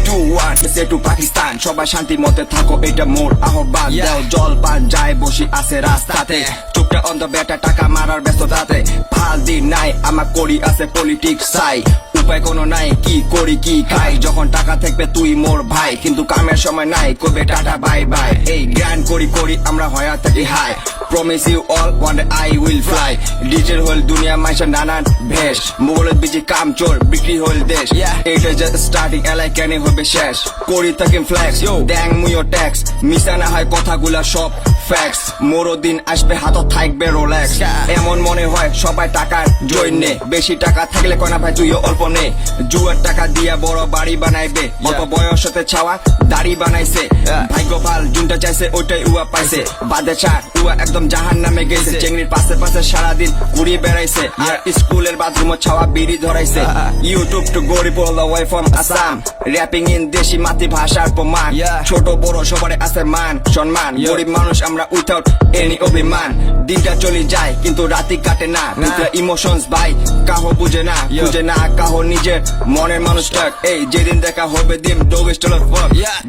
2 1 সে two Pakistan সবাই শান্তি মতে থাকো এটা মোর আহ্বান দাও জল পান যায় বসি আছে রাস্তাতে চুপটা অন্ধ বেটা টাকা মারার ব্যস্ততাতে ভাল দিন নাই আমার করি আছে পলিটিক্স চাই উপায় কোনো নাই কি করি কি খাই যখন টাকা থাকবে তুই মোর ভাই কিন্তু কামের সময় নাই কবে টাটা বাই বাই এই জ্ঞান করি করি আমরা হয়া থাকি I promise you all one day I will fly digital হল দুনিয়া মাইসা নানান ভেষ মোবাইলের বিজি কাম চোর বিক্রি হল দেশ এইটা জাস্ট স্টার্টিং এলাই কেন হবে শেষ করি থাকি ফ্লেক্স ড্যাং মুইও ট্যাক্স মিশা না হয় কথাগুলা সব ফ্যাক্টস মোরও দিন আসবে হাতও থাকবে রোলেক্স এমন মনে হয় সবাই টাকার জন্যে বেশি টাকা থাকলে কনা ভাই তুইও অল্প নে জুয়ার টাকা দিয়া বড় বাড়ি বানাইবে অল্প বয়স হতে ছাওয়া দাড়ি বানাইছে ভাগ্য ভাল জুনটা চাইছে ওইটাই উয়া পাইছে বাদে চার উয়া একদম জাহান নামে গেছে চেংড়ির পাশে পাশে সারাদিন ঘুরি বেড়াইছে আর স্কুলের বাথরুম ছাওয়া বিড়ি ধরাইছে ইউটিউব টু গরিব all the way from Assam wrapping in দেশি মাতৃভাষার প্রমাণ ছোট বড় সবার আছে মান সম্মান গরিব মানুষ আমরা উইথাউট এনি অভিমান দিনটা চলে যায় কিন্তু রাতি কাটে না ইমোশনস ভাই কাহো বুঝে না কাহো নিজের মনের মানুষটা এই যেদিন দেখা হবে দিন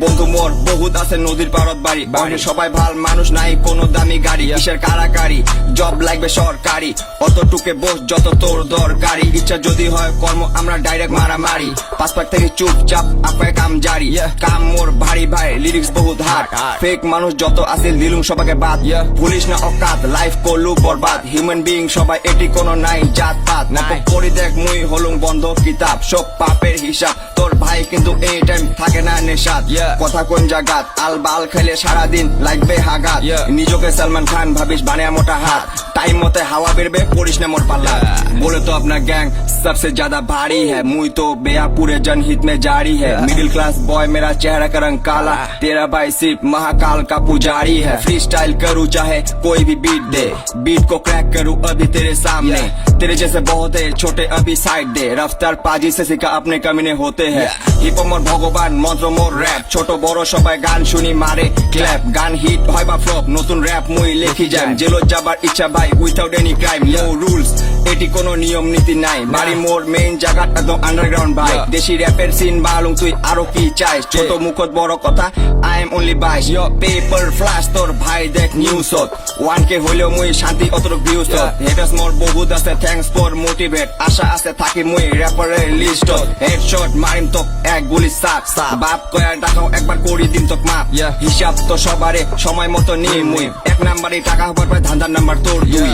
বন্ধু মোর বহুত আছে নদীর পারত বাড়ি সবাই ভাল মানুষ নাই কোনো দামি গাড়ি কিসের কারাকারি জব লাগবে সরকারি অতটুকে বস যত তোর দরকারি ইচ্ছা যদি হয় কর্ম আমরা ডাইরেক্ট মারামারি পাঁচপাক থেকে চুপচাপ আপনার কাম জারি কাম মোর ভারী ভাই লিরিক্স বহুত হার্ড ফেক মানুষ যত আছে দিলুম সবাইকে বাদ পুলিশ না অকাত লাইফ করলু বরবাদ হিউম্যান বিং সবাই এটি কোনো নাই জাত পাত পড়ি দেখ মুই হলুম বন্ধ কিতাব সব পাপের হিসাব তোর ভাই কিন্তু এই টাইম থাকে না নেশাদ কথা কোন জাগাত আল বাল খেলে সারাদিন লাগবে হাগাত নিজকে সলমান খান ভাবিস বানিয়া মোটা হাত टाइम मते हवा बेरबे पड़िस ना मोर पल्ला बोले तो अपना गैंग सबसे ज्यादा भारी है मुई तो बेया पूरे जनहित में जारी है मिडिल क्लास बॉय मेरा चेहरा का रंग काला तेरा भाई सिर्फ महाकाल का पुजारी है फ्री स्टाइल करूँ चाहे कोई भी बीट को क्रैक करूँ अभी तेरे सामने तेरे जैसे बहुत है छोटे अभी साइड दे रफ्तार पाजी से सिखा अपने कमीने होते हैं हिप हॉप मोर भगवान मंत्र मोर रैप छोटो बड़ो सबाई गान शुनी मारे क्लैप गान हिट হয় বা ফ্লপ নতুন র‍্যাপ মুই লিখি যাম জেলো যাবার ইচ্ছা ভাই without any crime no rules এটি কোনো নিয়ম নীতি নাই বাড়ি মোর মেইন জায়গা একদম আন্ডারগ্রাউন্ড ভাই দেশি র‍্যাপের সিন বালুং তুই আরো কি চাইস ছোট মুখত বড় কথা আই এম অনলি বাইস ইয়ো পেপার ফ্ল্যাশ তোর ভাই দেখ নিউজ হত 1K হইলেও মুই শান্তি অতর ভিউজ হত হেটার্স মোর বহুত আছে থ্যাঙ্কস ফর মোটিভেট আশা আছে থাকি মুই র‍্যাপারের লিস্ট হেডশট মারিম তো এক গুলি সাপ বাপ কয়া দেখাও একবার করি দিন তো মাপ হিসাব তো সবারে সময় মতো নিয়ে মুই এক নাম্বারে টাকা হবার পর ধান্দার নাম্বার তোর দুই